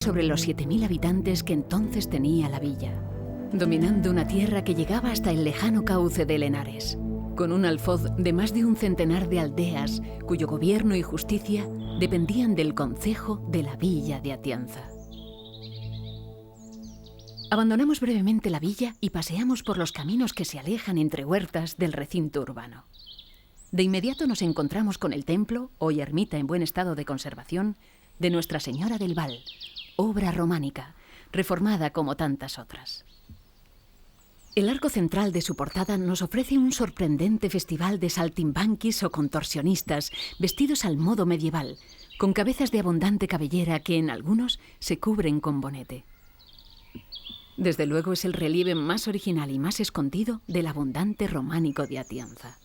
sobre los 7.000 habitantes que entonces tenía la villa, dominando una tierra que llegaba hasta el lejano cauce del Henares, con un alfoz de más de un centenar de aldeas cuyo gobierno y justicia dependían del concejo de la villa de Atienza. Abandonamos brevemente la villa y paseamos por los caminos que se alejan entre huertas del recinto urbano. De inmediato nos encontramos con el templo, hoy ermita en buen estado de conservación, de Nuestra Señora del Val, obra románica, reformada como tantas otras. El arco central de su portada nos ofrece un sorprendente festival de saltimbanquis o contorsionistas vestidos al modo medieval, con cabezas de abundante cabellera que en algunos se cubren con bonete. Desde luego es el relieve más original y más escondido del abundante románico de Atienza.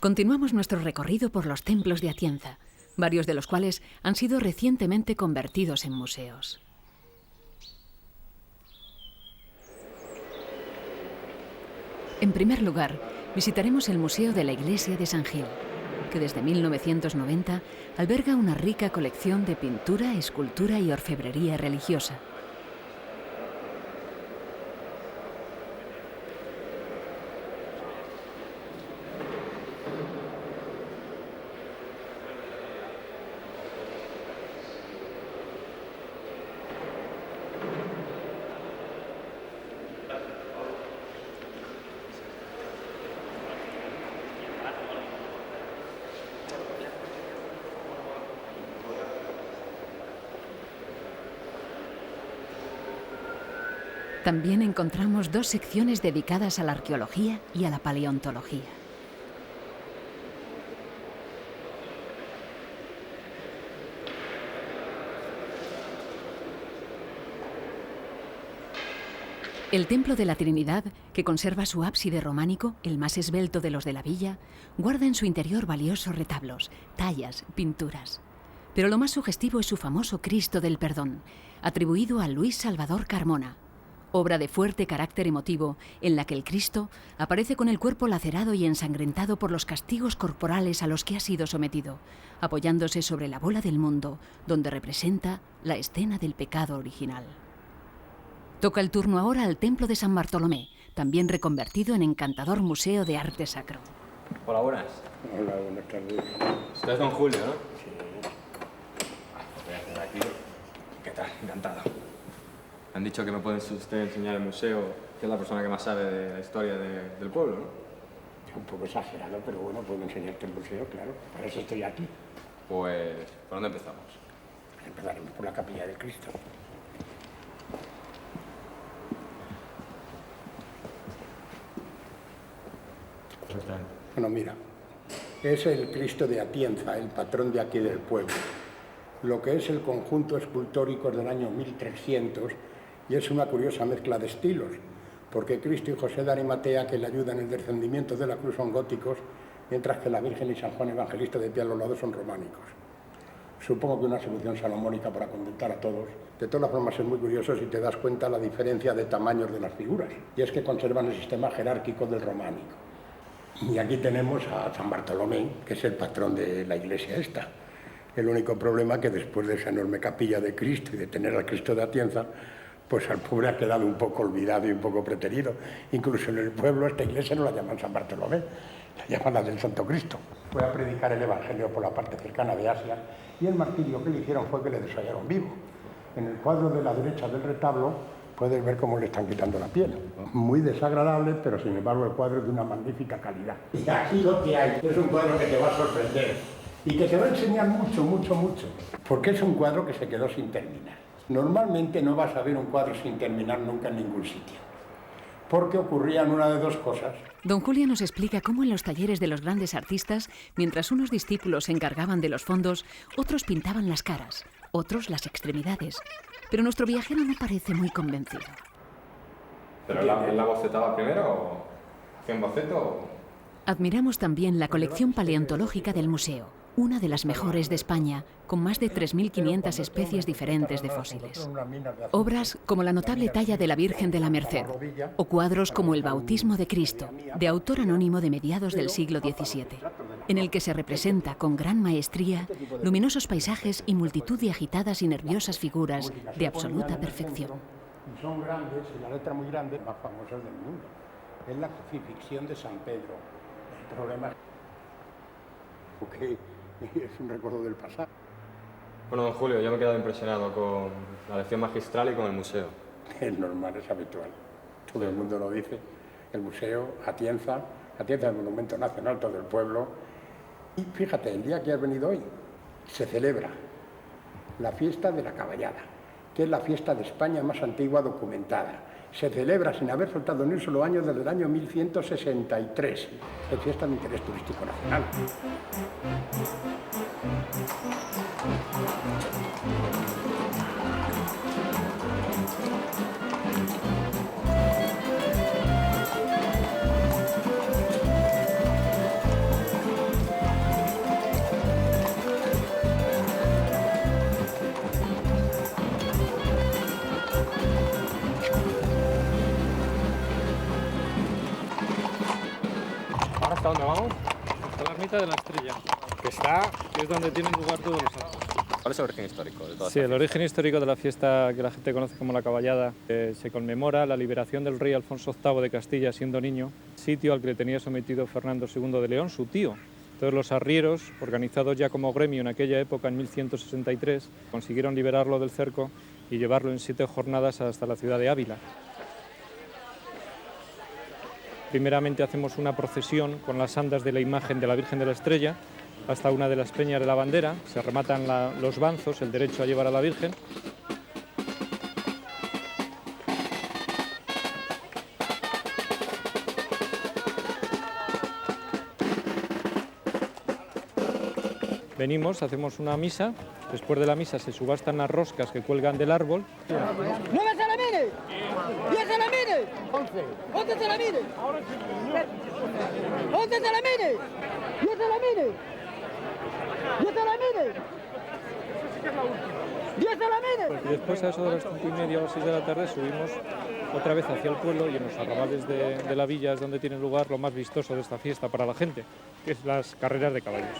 Continuamos nuestro recorrido por los templos de Atienza, varios de los cuales han sido recientemente convertidos en museos. En primer lugar, visitaremos el Museo de la Iglesia de San Gil, que desde 1990 alberga una rica colección de pintura, escultura y orfebrería religiosa. También encontramos dos secciones dedicadas a la arqueología y a la paleontología. El Templo de la Trinidad, que conserva su ábside románico, el más esbelto de los de la villa, guarda en su interior valiosos retablos, tallas, pinturas. Pero lo más sugestivo es su famoso Cristo del Perdón, atribuido a Luis Salvador Carmona, obra de fuerte carácter emotivo en la que el Cristo aparece con el cuerpo lacerado y ensangrentado por los castigos corporales a los que ha sido sometido, apoyándose sobre la bola del mundo, donde representa la escena del pecado original. Toca el turno ahora al Templo de San Bartolomé, también reconvertido en encantador museo de arte sacro. Hola, buenas. Hola, buenas tardes. Usted es don Julio, ¿no? Sí. Voy a hacer aquí. ¿Qué tal? Encantado. Me han dicho que me puede usted enseñar el museo, que es la persona que más sabe de la historia del pueblo, ¿no? Es un poco exagerado, pero bueno, puedo enseñarte el museo, claro. Para eso estoy aquí. Pues, ¿por dónde empezamos? Empezaremos por la Capilla del Cristo. Bueno, mira, es el Cristo de Atienza, el patrón de aquí del pueblo. Lo que es el conjunto escultórico del año 1300, y es una curiosa mezcla de estilos, porque Cristo y José de Arimatea, que le ayudan en el descendimiento de la cruz, son góticos, mientras que la Virgen y San Juan Evangelista de pie a los lados son románicos. Supongo que una solución salomónica para contentar a todos. De todas formas es muy curioso si te das cuenta la diferencia de tamaños de las figuras, y es que conservan el sistema jerárquico del románico. Y aquí tenemos a San Bartolomé, que es el patrón de la iglesia esta. El único problema es que después de esa enorme capilla de Cristo y de tener al Cristo de Atienza, pues al pobre ha quedado un poco olvidado y un poco preterido. Incluso en el pueblo esta iglesia no la llaman San Bartolomé, la llaman la del Santo Cristo. Fue a predicar el Evangelio por la parte cercana de Asia y el martirio que le hicieron fue que le desollaron vivo. En el cuadro de la derecha del retablo puedes ver cómo le están quitando la piel. Muy desagradable, pero sin embargo el cuadro es de una magnífica calidad. Y aquí lo que hay es un cuadro que te va a sorprender y que te va a enseñar mucho, mucho, mucho. Porque es un cuadro que se quedó sin terminar. Normalmente no vas a ver un cuadro sin terminar nunca en ningún sitio, porque ocurrían una de dos cosas. Don Julio nos explica cómo en los talleres de los grandes artistas, mientras unos discípulos se encargaban de los fondos, otros pintaban las caras, otros las extremidades. Pero nuestro viajero no parece muy convencido. ¿Pero él la bocetaba primero o hacía un boceto o...? Admiramos también la colección paleontológica del museo, una de las mejores de España, con más de 3.500 especies diferentes de fósiles. Obras como la notable talla de la Virgen de la Merced, o cuadros como el Bautismo de Cristo, de autor anónimo de mediados del siglo XVII. en el que se representa con gran maestría luminosos paisajes y multitud de agitadas y nerviosas figuras de absoluta perfección. Y son grandes, y la letra muy grande, más famosas del mundo. Es la crucifixión de San Pedro. El problema es que es un recuerdo del pasado. Bueno, don Julio, yo me he quedado impresionado con la lección magistral y con el museo. Es normal, es habitual. Todo el mundo lo dice. El museo, Atienza es el monumento nacional, todo el pueblo. Y fíjate, el día que has venido hoy, se celebra la fiesta de la caballada, que es la fiesta de España más antigua documentada. Se celebra sin haber faltado ni un solo año desde el año 1163. Es fiesta de interés turístico nacional. ¿Hasta dónde vamos? Hasta la ermita de la Estrella, que es donde tienen lugar todos los actos. ¿Cuál es el origen histórico de toda Sí, esta el origen histórico de la fiesta que la gente conoce como la caballada se conmemora la liberación del rey Alfonso VIII de Castilla siendo niño, sitio al que le tenía sometido Fernando II de León, su tío. Entonces los arrieros, organizados ya como gremio en aquella época, en 1163, consiguieron liberarlo del cerco y llevarlo en 7 jornadas hasta la ciudad de Ávila. Primeramente hacemos una procesión con las andas de la imagen de la Virgen de la Estrella hasta una de las peñas de la bandera, se rematan los banzos, el derecho a llevar a la Virgen. Venimos, hacemos una misa, después de la misa se subastan las roscas que cuelgan del árbol. ¡9 salamines! ¡10 salamines! ¡11 salamines! ¡11 salamines! ¡10 salamines! ¡10 salamines! ¡10 salamines! Y después a eso de las 5:30 o 6 de la tarde subimos otra vez hacia el pueblo y en los arrabales de la villa es donde tiene lugar lo más vistoso de esta fiesta para la gente, que es las carreras de caballos.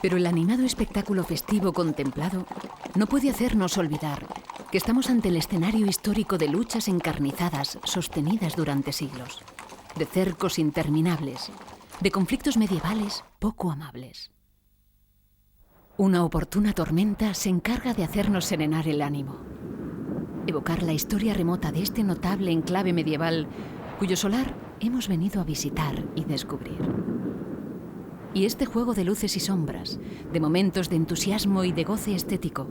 Pero el animado espectáculo festivo contemplado no puede hacernos olvidar que estamos ante el escenario histórico de luchas encarnizadas sostenidas durante siglos, de cercos interminables, de conflictos medievales poco amables. Una oportuna tormenta se encarga de hacernos serenar el ánimo, evocar la historia remota de este notable enclave medieval cuyo solar hemos venido a visitar y descubrir. Y este juego de luces y sombras, de momentos de entusiasmo y de goce estético,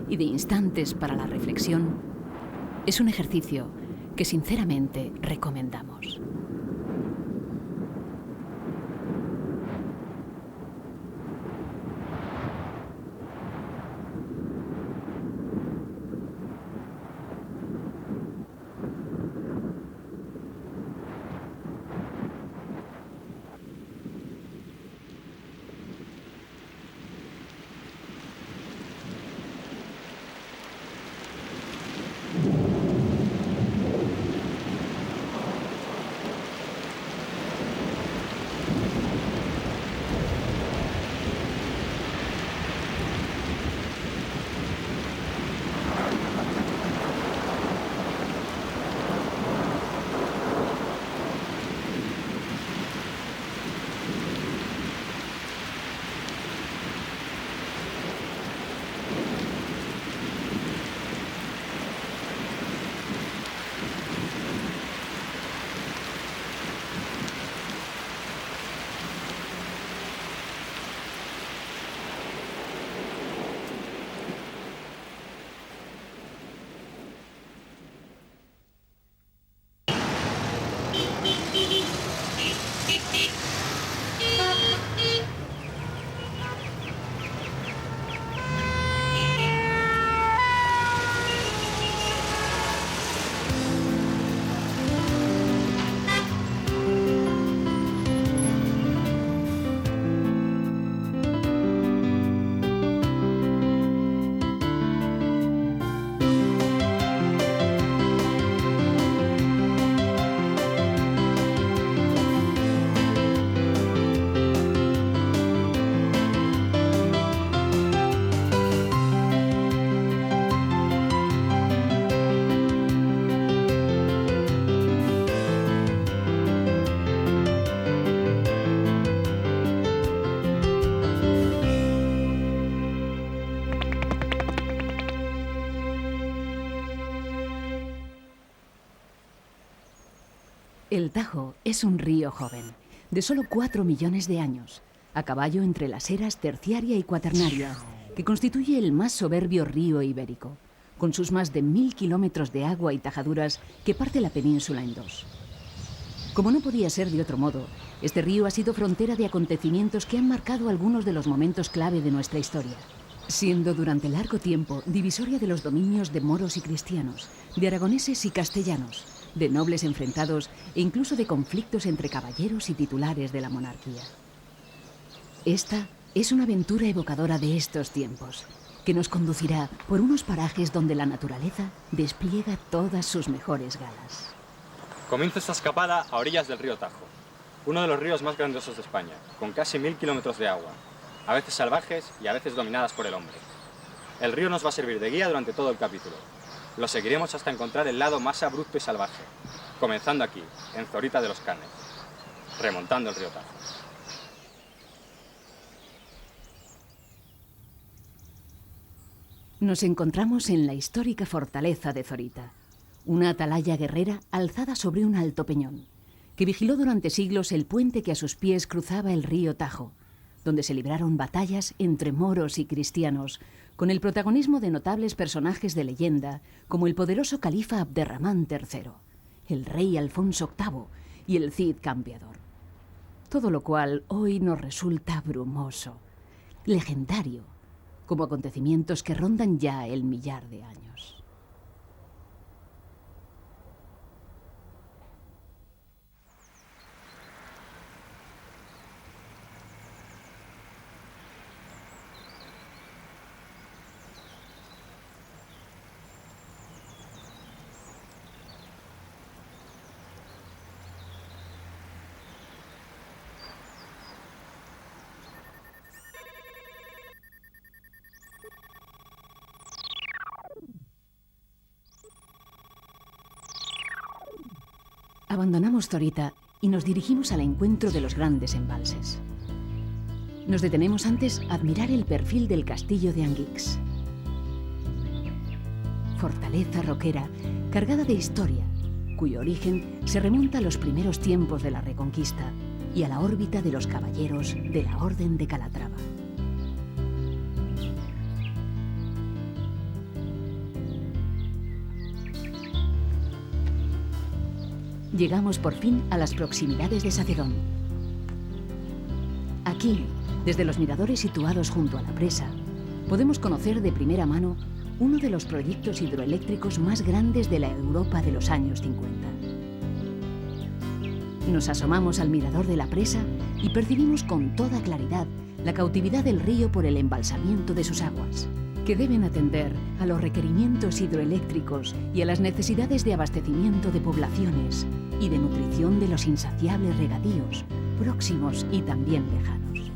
y de instantes para la reflexión, es un ejercicio que sinceramente recomendamos. El Tajo es un río joven, de solo 4 millones de años, a caballo entre las eras terciaria y cuaternaria, que constituye el más soberbio río ibérico, con sus más de 1000 kilómetros de agua y tajaduras que parte la península en dos. Como no podía ser de otro modo, este río ha sido frontera de acontecimientos que han marcado algunos de los momentos clave de nuestra historia, siendo durante largo tiempo divisoria de los dominios de moros y cristianos, de aragoneses y castellanos, de nobles enfrentados e incluso de conflictos entre caballeros y titulares de la monarquía. Esta es una aventura evocadora de estos tiempos, que nos conducirá por unos parajes donde la naturaleza despliega todas sus mejores galas. Comienza esta escapada a orillas del río Tajo, uno de los ríos más grandiosos de España, con casi 1000 kilómetros de agua, a veces salvajes y a veces dominadas por el hombre. El río nos va a servir de guía durante todo el capítulo. Lo seguiremos hasta encontrar el lado más abrupto y salvaje, comenzando aquí, en Zorita de los Canes, remontando el río Tajo. Nos encontramos en la histórica fortaleza de Zorita, una atalaya guerrera alzada sobre un alto peñón, que vigiló durante siglos el puente que a sus pies cruzaba el río Tajo, donde se libraron batallas entre moros y cristianos, con el protagonismo de notables personajes de leyenda, como el poderoso califa Abderramán III, el rey Alfonso VIII y el Cid Campeador. Todo lo cual hoy nos resulta brumoso, legendario, como acontecimientos que rondan ya el millar de años. Abandonamos Zorita y nos dirigimos al encuentro de los grandes embalses. Nos detenemos antes a admirar el perfil del castillo de Anguix. Fortaleza roquera cargada de historia, cuyo origen se remonta a los primeros tiempos de la Reconquista y a la órbita de los caballeros de la Orden de Calatrava. Llegamos por fin a las proximidades de Sacedón. Aquí, desde los miradores situados junto a la presa, podemos conocer de primera mano uno de los proyectos hidroeléctricos más grandes de la Europa de los años 50. Nos asomamos al mirador de la presa y percibimos con toda claridad la cautividad del río por el embalsamiento de sus aguas, que deben atender a los requerimientos hidroeléctricos y a las necesidades de abastecimiento de poblaciones y de nutrición de los insaciables regadíos, próximos y también lejanos.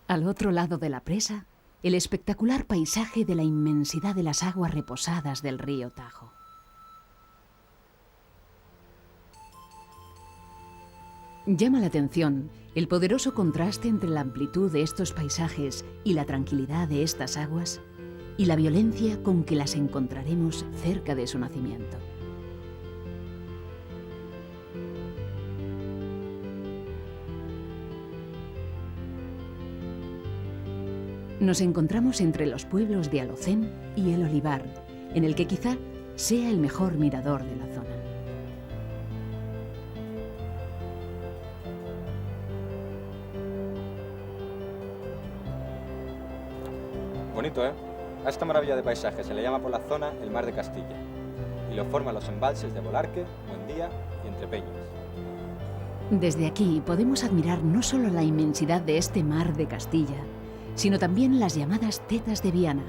Al otro lado de la presa, el espectacular paisaje de la inmensidad de las aguas reposadas del río Tajo. Llama la atención el poderoso contraste entre la amplitud de estos paisajes y la tranquilidad de estas aguas y la violencia con que las encontraremos cerca de su nacimiento. Nos encontramos entre los pueblos de Alocén y El Olivar, en el que quizá sea el mejor mirador de la zona. Bonito, ¿eh? A esta maravilla de paisaje se le llama por la zona el Mar de Castilla y lo forman los embalses de Bolarque, Buendía y Entrepeñas. Desde aquí podemos admirar no solo la inmensidad de este Mar de Castilla, sino también las llamadas Tetas de Viana,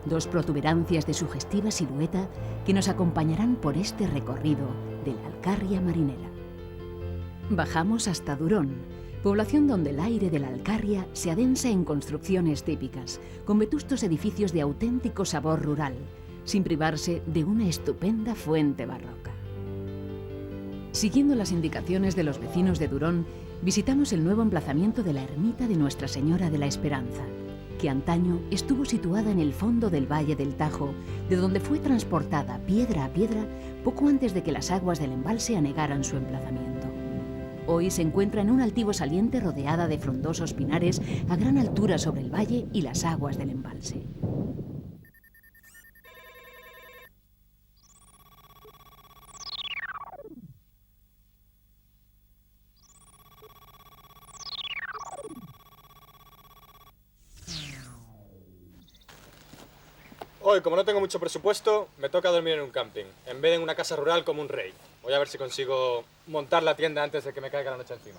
dos protuberancias de sugestiva silueta que nos acompañarán por este recorrido de la Alcarria marinera. Bajamos hasta Durón, población donde el aire de la Alcarria se adensa en construcciones típicas, con vetustos edificios de auténtico sabor rural, sin privarse de una estupenda fuente barroca. Siguiendo las indicaciones de los vecinos de Durón, Visitamos el nuevo emplazamiento de la ermita de Nuestra Señora de la Esperanza, que antaño estuvo situada en el fondo del Valle del Tajo, de donde fue transportada piedra a piedra poco antes de que las aguas del embalse anegaran su emplazamiento. Hoy se encuentra en un altivo saliente rodeada de frondosos pinares a gran altura sobre el valle y las aguas del embalse. Hoy, como no tengo mucho presupuesto, me toca dormir en un camping, en vez de en una casa rural como un rey. Voy a ver si consigo montar la tienda antes de que me caiga la noche encima.